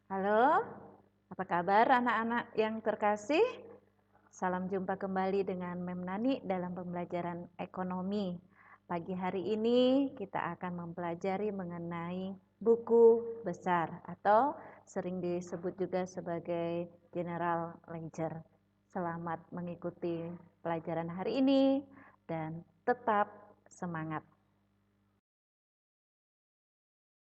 Halo, apa kabar anak-anak yang terkasih? Salam jumpa kembali dengan Mem Nani dalam pembelajaran ekonomi. Pagi hari ini kita akan mempelajari mengenai buku besar atau sering disebut juga sebagai general ledger. Selamat mengikuti pelajaran hari ini dan tetap semangat.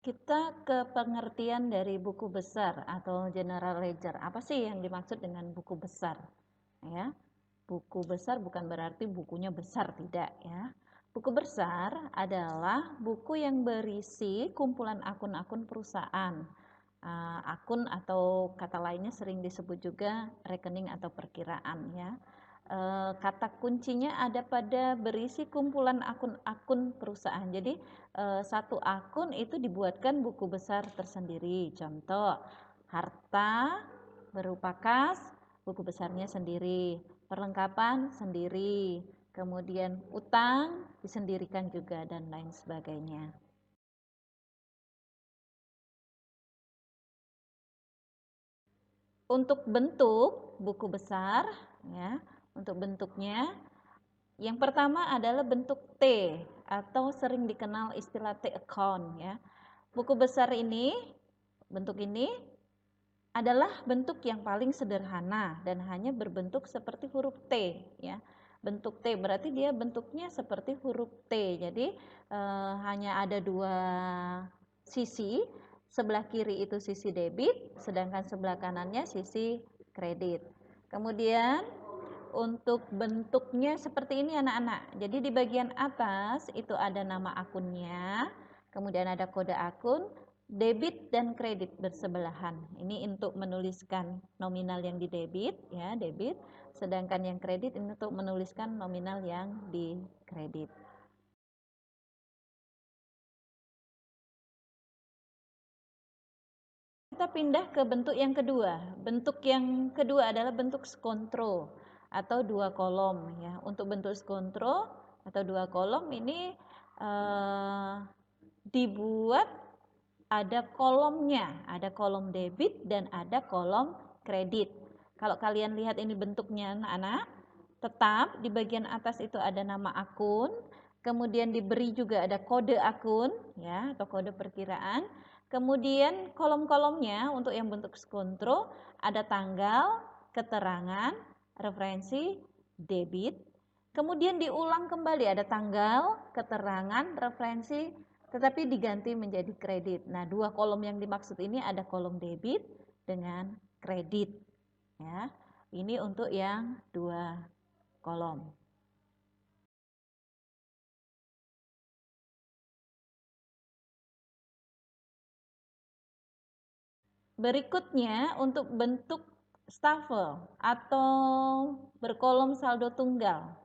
Kita ke pengertian dari buku besar atau general ledger. Apa sih yang dimaksud dengan buku besar? Ya, buku besar bukan berarti bukunya besar, tidak ya. Buku besar adalah buku yang berisi kumpulan akun-akun perusahaan. Akun atau kata lainnya sering disebut juga rekening atau perkiraan ya. Kata kuncinya ada pada berisi kumpulan akun-akun perusahaan. Jadi satu akun itu dibuatkan buku besar tersendiri. Contoh, harta berupa kas, buku besarnya sendiri. Perlengkapan sendiri. Kemudian utang disendirikan juga dan lain sebagainya. Untuk bentuk buku besar ya, untuk bentuknya yang pertama adalah bentuk T atau sering dikenal istilah T account ya. Buku besar ini, bentuk ini adalah bentuk yang paling sederhana dan hanya berbentuk seperti huruf T ya. Bentuk T berarti dia bentuknya seperti huruf T. Jadi hanya ada dua sisi. Sebelah kiri itu sisi debit, sedangkan sebelah kanannya sisi kredit. Kemudian untuk bentuknya seperti ini anak-anak. Jadi di bagian atas itu ada nama akunnya, kemudian ada kode akun, debit dan kredit bersebelahan. Ini untuk menuliskan nominal yang di debit ya, debit, sedangkan yang kredit ini untuk menuliskan nominal yang di kredit. Kita pindah ke bentuk yang kedua. Bentuk yang kedua adalah bentuk skontro atau dua kolom ya. Untuk bentuk skontro atau dua kolom ini dibuat ada kolomnya, ada kolom debit dan ada kolom kredit. Kalau kalian lihat ini bentuknya anak-anak, tetap di bagian atas itu ada nama akun, kemudian diberi juga ada kode akun ya atau kode perkiraan. Kemudian kolom-kolomnya untuk yang bentuk skontro ada tanggal, keterangan, referensi, debit. Kemudian diulang kembali ada tanggal, keterangan, referensi, tetapi diganti menjadi kredit. Nah, dua kolom yang dimaksud ini ada kolom debit dengan kredit. Ya, ini untuk yang dua kolom. Berikutnya untuk bentuk stafel atau berkolom saldo tunggal.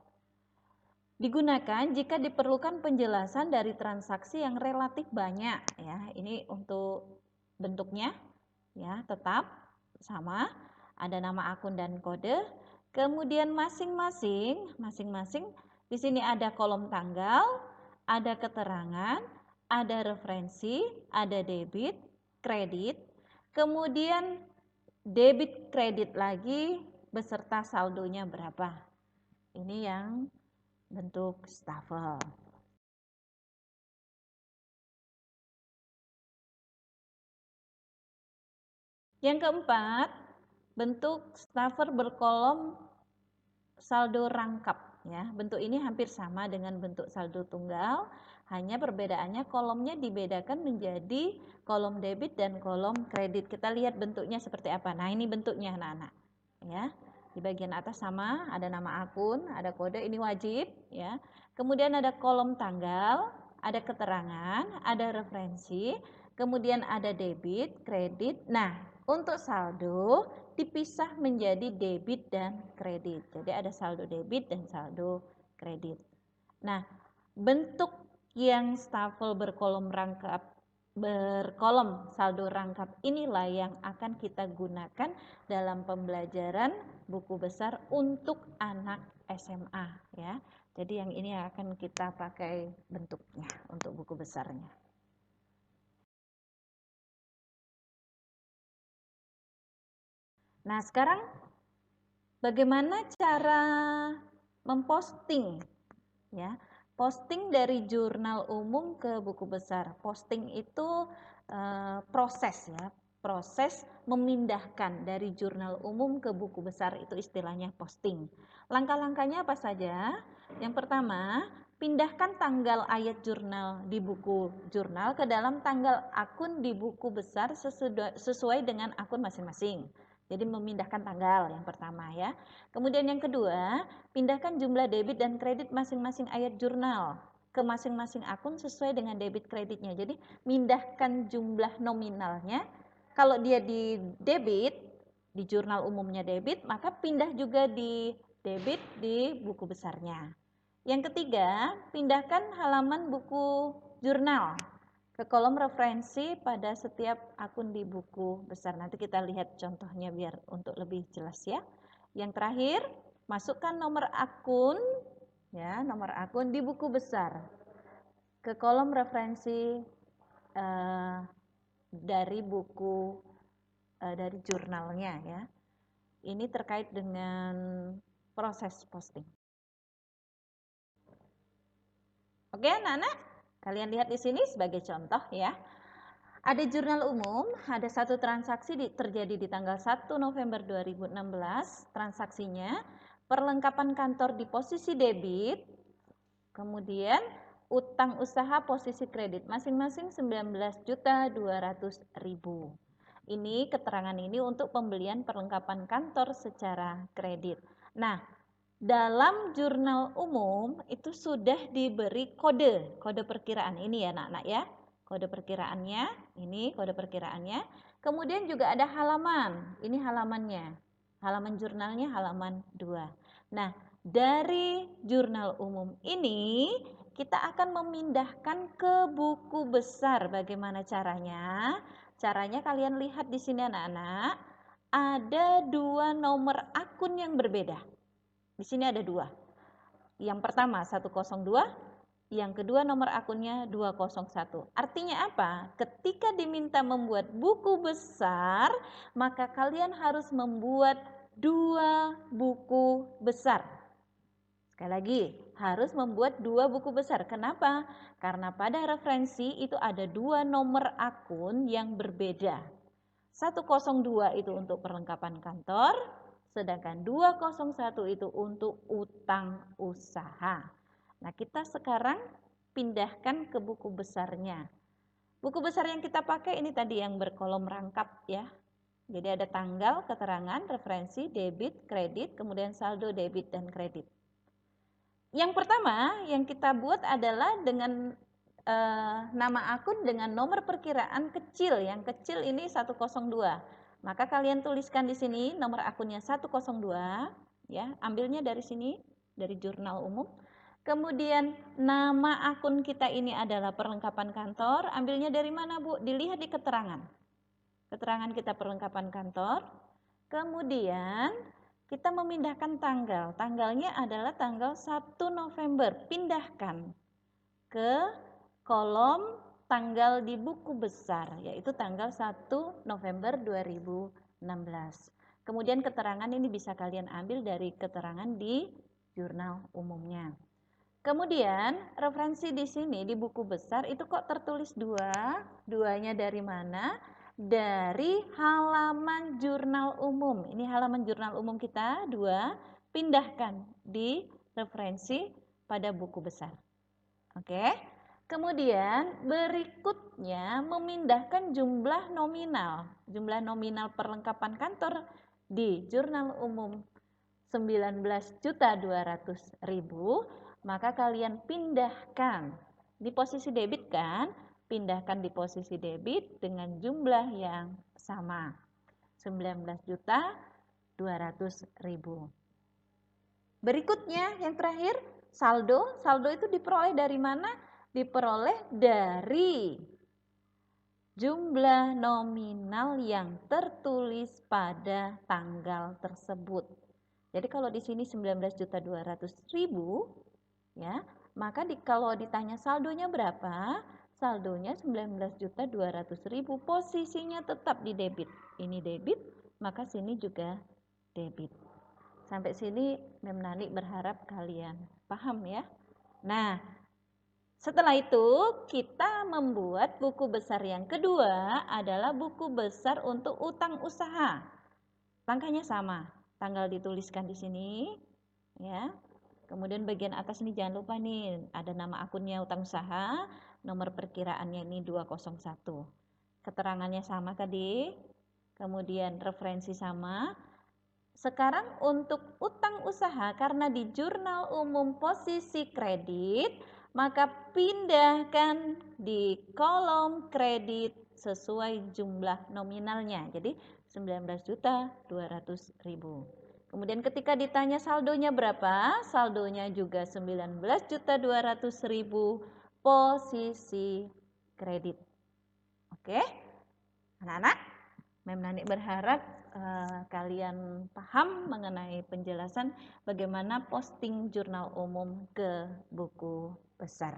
Digunakan jika diperlukan penjelasan dari transaksi yang relatif banyak ya. Ini untuk bentuknya ya, tetap sama, ada nama akun dan kode. Kemudian masing-masing di sini ada kolom tanggal, ada keterangan, ada referensi, ada debit, kredit. Kemudian debit kredit lagi beserta saldonya berapa. Ini yang bentuk stafel. Yang keempat, bentuk stafel berkolom saldo rangkap ya. Bentuk ini hampir sama dengan bentuk saldo tunggal, hanya perbedaannya kolomnya dibedakan menjadi kolom debit dan kolom kredit. Kita lihat bentuknya seperti apa. Nah, ini bentuknya anak-anak. Ya. Di bagian atas sama, ada nama akun, ada kode, ini wajib ya. Kemudian ada kolom tanggal, ada keterangan, ada referensi, kemudian ada debit, kredit. Nah, untuk saldo dipisah menjadi debit dan kredit. Jadi ada saldo debit dan saldo kredit. Nah, bentuk yang stafel berkolom saldo rangkap inilah yang akan kita gunakan dalam pembelajaran buku besar untuk anak SMA ya. Jadi yang ini akan kita pakai bentuknya untuk buku besarnya. Nah, sekarang bagaimana cara memposting, ya? Posting dari jurnal umum ke buku besar. Posting itu proses, ya, proses memindahkan dari jurnal umum ke buku besar, itu istilahnya posting. Langkah-langkahnya apa saja? Yang pertama, pindahkan tanggal ayat jurnal di buku jurnal ke dalam tanggal akun di buku besar sesuai dengan akun masing-masing. Jadi memindahkan tanggal yang pertama, ya. Kemudian yang kedua, pindahkan jumlah debit dan kredit masing-masing ayat jurnal ke masing-masing akun sesuai dengan debit kreditnya. Jadi mindahkan jumlah nominalnya. Kalau dia di debit, di jurnal umumnya debit, maka pindah juga di debit di buku besarnya. Yang ketiga, pindahkan halaman buku jurnal ke kolom referensi pada setiap akun di buku besar. Nanti kita lihat contohnya biar untuk lebih jelas, ya. Yang terakhir, masukkan nomor akun, ya, nomor akun di buku besar ke kolom referensi dari buku dari jurnalnya, ya. Ini terkait dengan proses posting. Oke, anak-anak, kalian lihat di sini sebagai contoh, ya. Ada jurnal umum, ada satu transaksi terjadi di tanggal 1 November 2016. Transaksinya perlengkapan kantor di posisi debit, kemudian utang usaha posisi kredit, masing-masing 19.200.000. Ini keterangan ini untuk pembelian perlengkapan kantor secara kredit. Nah, dalam jurnal umum itu sudah diberi kode perkiraan ini, ya anak-anak, ya. Kode perkiraannya, ini kode perkiraannya. Kemudian juga ada halaman, ini halamannya. Halaman jurnalnya halaman 2. Nah, dari jurnal umum ini kita akan memindahkan ke buku besar. Bagaimana caranya? Caranya kalian lihat di sini, anak-anak. Ada 2 nomor akun yang berbeda. Di sini ada 2. Yang pertama 102, yang kedua nomor akunnya 201. Artinya apa? Ketika diminta membuat buku besar, maka kalian harus membuat 2 buku besar. Sekali lagi, harus membuat 2 buku besar. Kenapa? Karena pada referensi itu ada 2 nomor akun yang berbeda. 102 itu untuk perlengkapan kantor, sedangkan 201 itu untuk utang usaha. Nah, kita sekarang pindahkan ke buku besarnya. Buku besar yang kita pakai ini tadi yang berkolom rangkap, ya. Jadi ada tanggal, keterangan, referensi, debit, kredit, kemudian saldo debit dan kredit. Yang pertama yang kita buat adalah dengan nama akun dengan nomor perkiraan kecil. Yang kecil ini 102. Maka kalian tuliskan di sini nomor akunnya 102, ya. Ambilnya dari sini, dari jurnal umum. Kemudian nama akun kita ini adalah perlengkapan kantor. Ambilnya dari mana, Bu? Dilihat di keterangan. Keterangan kita perlengkapan kantor. Kemudian kita memindahkan tanggal. Tanggalnya adalah tanggal 1 November. Pindahkan ke kolom tanggal di buku besar, yaitu tanggal 1 November 2016. Kemudian keterangan ini bisa kalian ambil dari keterangan di jurnal umumnya. Kemudian referensi di sini di buku besar itu kok tertulis 2? Duanya dari mana? Dari halaman jurnal umum. Ini halaman jurnal umum kita 2. Pindahkan di referensi pada buku besar. Oke. Kemudian berikutnya memindahkan jumlah nominal. Jumlah nominal perlengkapan kantor di jurnal umum 19.200.000, maka kalian pindahkan di posisi debit, kan? Pindahkan di posisi debit dengan jumlah yang sama, 19.200.000. Berikutnya yang terakhir, saldo. Saldo itu diperoleh dari mana? Diperoleh dari jumlah nominal yang tertulis pada tanggal tersebut. Jadi kalau di sini 19.200.000, ya, maka kalau ditanya saldonya berapa? Saldonya 19.200.000, posisinya tetap di debit. Ini debit, maka sini juga debit. Sampai sini Mem Nani berharap kalian paham ya. Nah, setelah itu kita membuat buku besar yang kedua adalah buku besar untuk utang usaha. Langkahnya sama, tanggal dituliskan di sini ya. Kemudian bagian atas ini jangan lupa nih, ada nama akunnya utang usaha, nomor perkiraannya ini 201. Keterangannya sama tadi, kemudian referensi sama. Sekarang untuk utang usaha, karena di jurnal umum posisi kredit, maka pindahkan di kolom kredit sesuai jumlah nominalnya. Jadi 19.200.000. Kemudian ketika ditanya saldonya berapa, saldonya juga 19.200.000 posisi kredit. Oke, anak-anak, Mem Nani berharap kalian paham mengenai penjelasan bagaimana posting jurnal umum ke buku besar.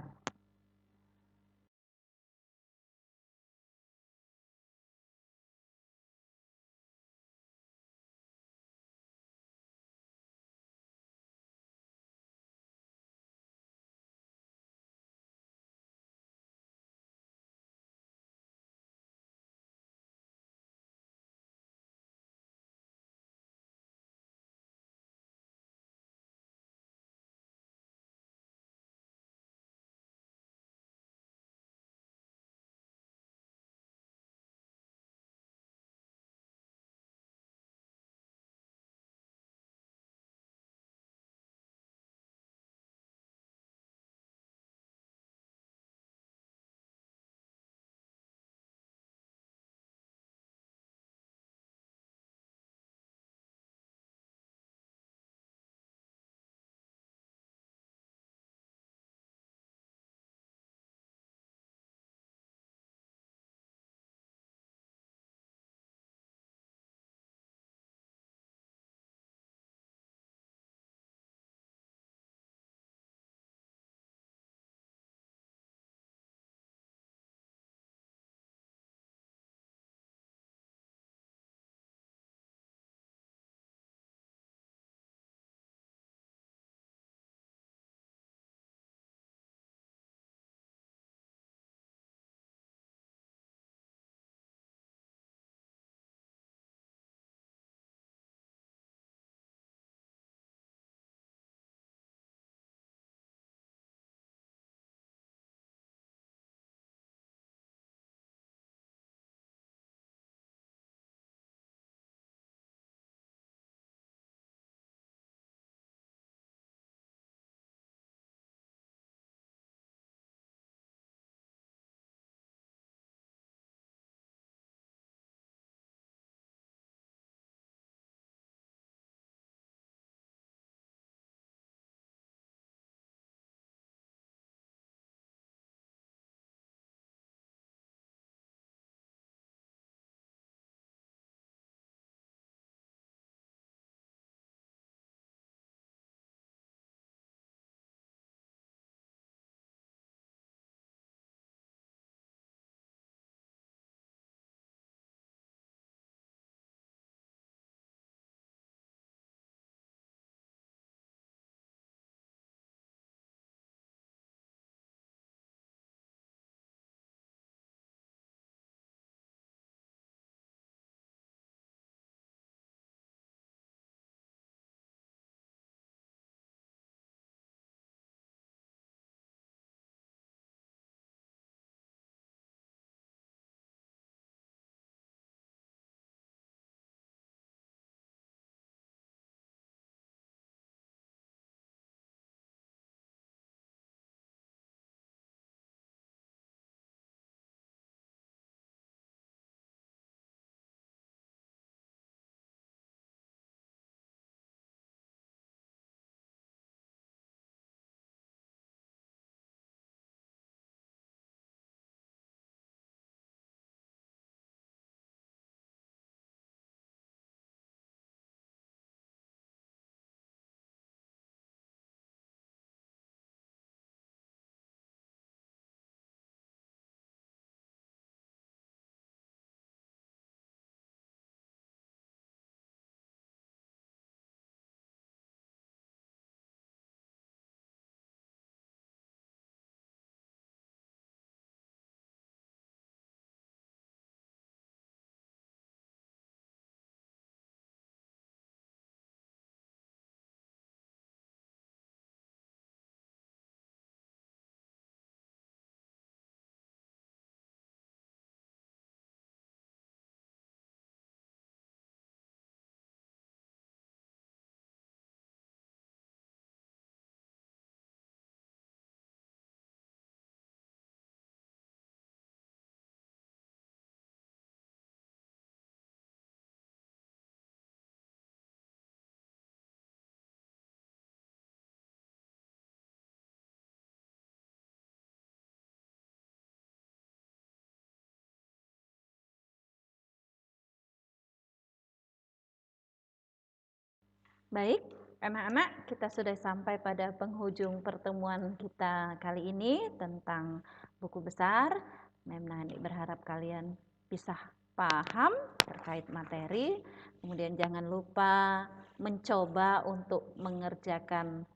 Baik, anak-anak, kita sudah sampai pada penghujung pertemuan kita kali ini tentang buku besar. Mem Nani berharap kalian bisa paham terkait materi. Kemudian jangan lupa mencoba untuk mengerjakan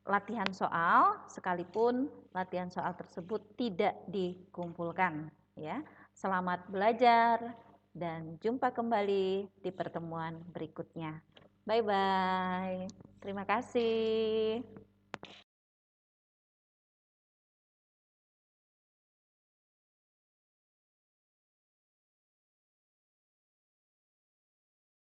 latihan soal, sekalipun latihan soal tersebut tidak dikumpulkan. Ya, selamat belajar dan jumpa kembali di pertemuan berikutnya. Bye bye. Terima kasih.